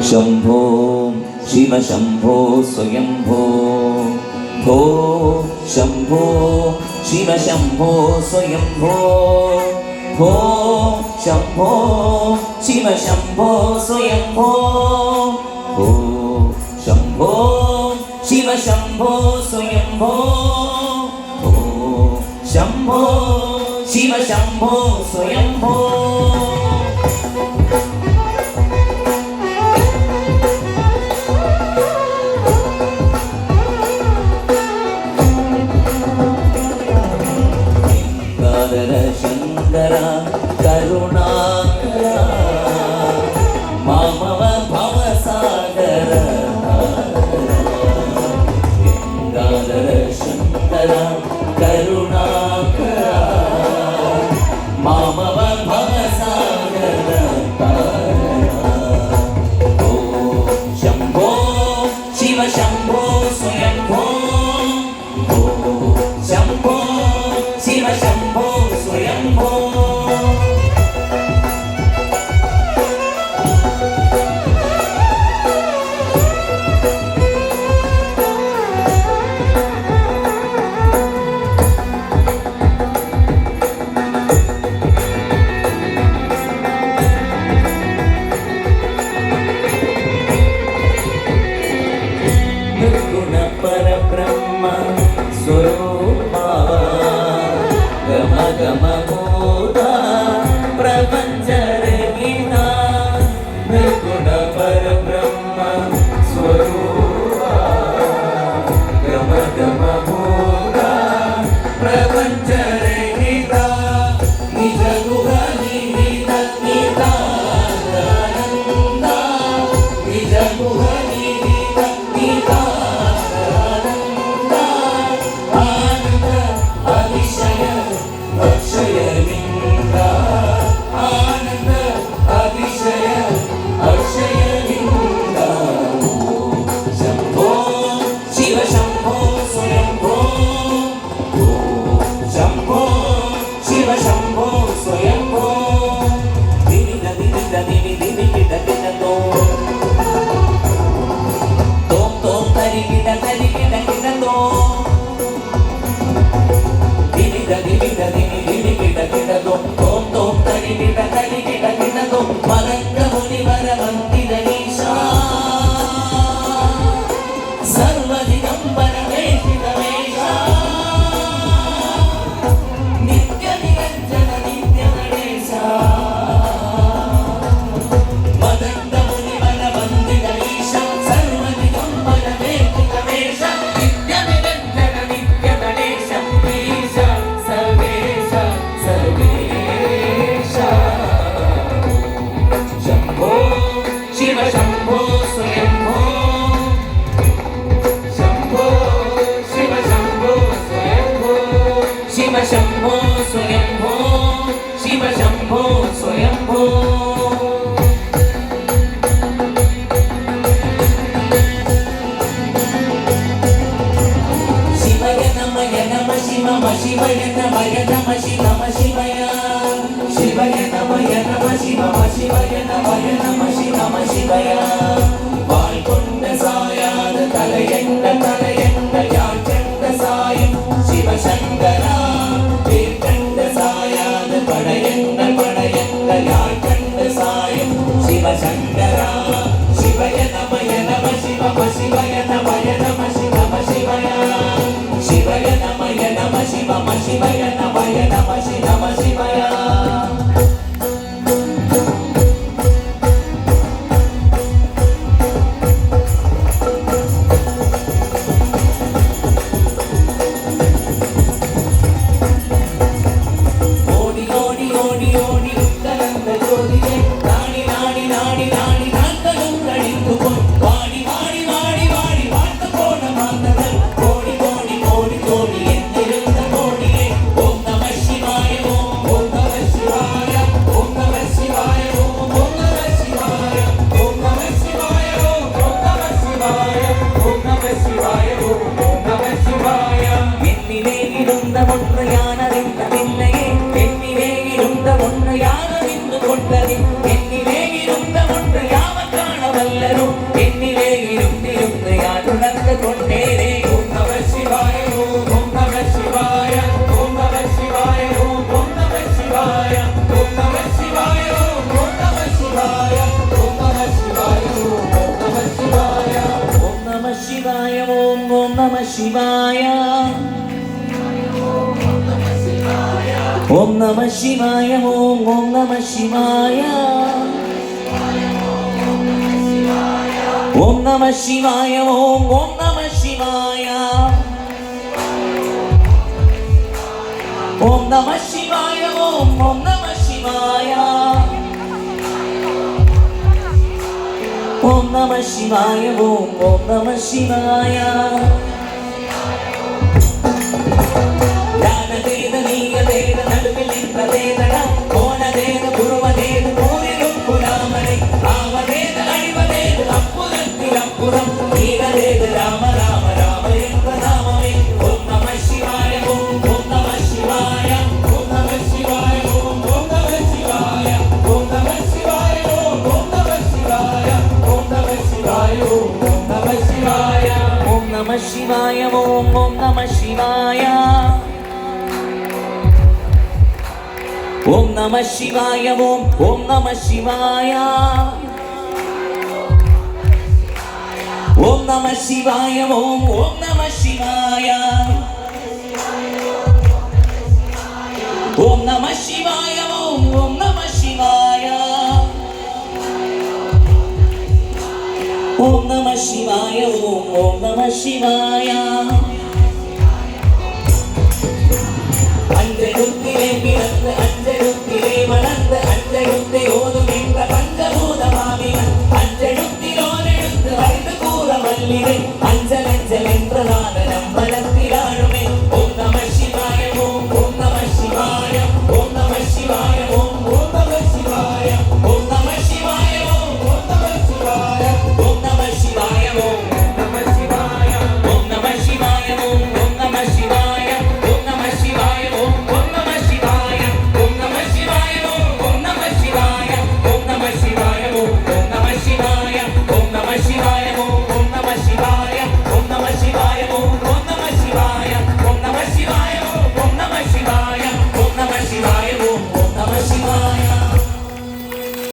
शंभो शिव शंभो स्वयंभो भो शंभो शिव शंभो स्वयंभो भो शंभो शिव शंभो स्वयंभो भो शंभो शिव शंभो स्वयंभो भो शंभो शिव शंभो स्वयंभो शंकर करुणाकर मामव भवसागर गंगाधर शंकर करुणाकर मामव भवसागर ओ शंभो शिव शंभो स्वयंभो ओ शंभो शिव शंभो स्वयंभो निर्गुण परब्रह्म स्वरूपा गम गम मोदा प्रपंचरहिता निर्गुण परब्रह्म स्वरूपा गम गम मोदा प्रपंचरहिता निज गुह निहित नितानंदा निज गुह निहित नितानंदा आनंद अतिशय अक्षय लिंगा आनंद अतिशय अक्षय लिंगा शंभो शिव शंभो स्वयंभो शंभो शिव शंभो स्वयंभो दिविद दिविद दिवि दिवि किट किट तोम तोम तरि किट किट तोम दिविद दिविद दिवि दिवि किट किट तोम तरि किट किट तोम मदंग मुनिवर वंदित ईशा सर्वदिगंबर वेशित वेशा नित्य निरंजन नित्य गणेशा मदंग मुनिवर वंदित ईशा सर्वदिगंबर वेशित वेशा नित्य निरंजन नित्य गणेश ईशा सर्वेश सर्वेशा शंभो शिव शंभो स्वयंभो शंभो शिव शंभो स्वयंभो शिव शंभो स्वयंभो शिव शंभो स्वयंभो शिवय नमः शिव शिवय नमः शिव शिवय शिवय नमः शिव शिवय नमः शिव शिवय वाल्कोण्ड सायाद तलयण्ड याचण्ड सायं शिव शंकरा वेकण्ड सायाद पडयण्ड याचण्ड सायं शिव शंकरा शिवय नमः शिव शिवय नमः शिव शिवय शिवय नमः शिव शिवय नमः शिव शिवय ശിവായ ഓം നമഃ ശിവായ ഓം നമഃ ശിവായ ഓം നമഃ ശിവായ ഓം നമഃ ശിവായ ഓം നമഃ ശിവായ ഓം നമഃ ശിവായ ഓം നമഃ ശിവായ ഓം നമഃ ശിവായ ജ്ഞാനദേവ നീയദേവ നടുവിലിന്ദ്രദേവന ഓണദേവ ഗുരുവദേവ പൂരിലും പുരാമണി ആവദേവ അഴിവദേവ അപ്പുറത്തിലപ്പുറം നീലദേവ രാമ രാമ രാമ എന്ന നാമമേ ഓം നമഃ ശിവായ ഓം നമഃ ശിവായ ഓം നമഃ ശിവായ ഓം നമഃ ശിവായ ഓം നമഃ ശിവായ ഓം നമഃ ശിവായ ഓം നമഃ ശിവായ ഓം നമഃ ശിവായ ഓം നമഃ ശിവായ ഓം നമഃ ശിവായ ഓം നമഃ ശിവായ ഓം നമഃ ശിവായ ഓം നമഃ ശിവായ ഓം നമഃ ശിവായ ഓം നമഃ ശിവായ ഓം നമഃ ശിവായ ഓം നമഃ ശിവായ ഓം നമഃ ശിവായ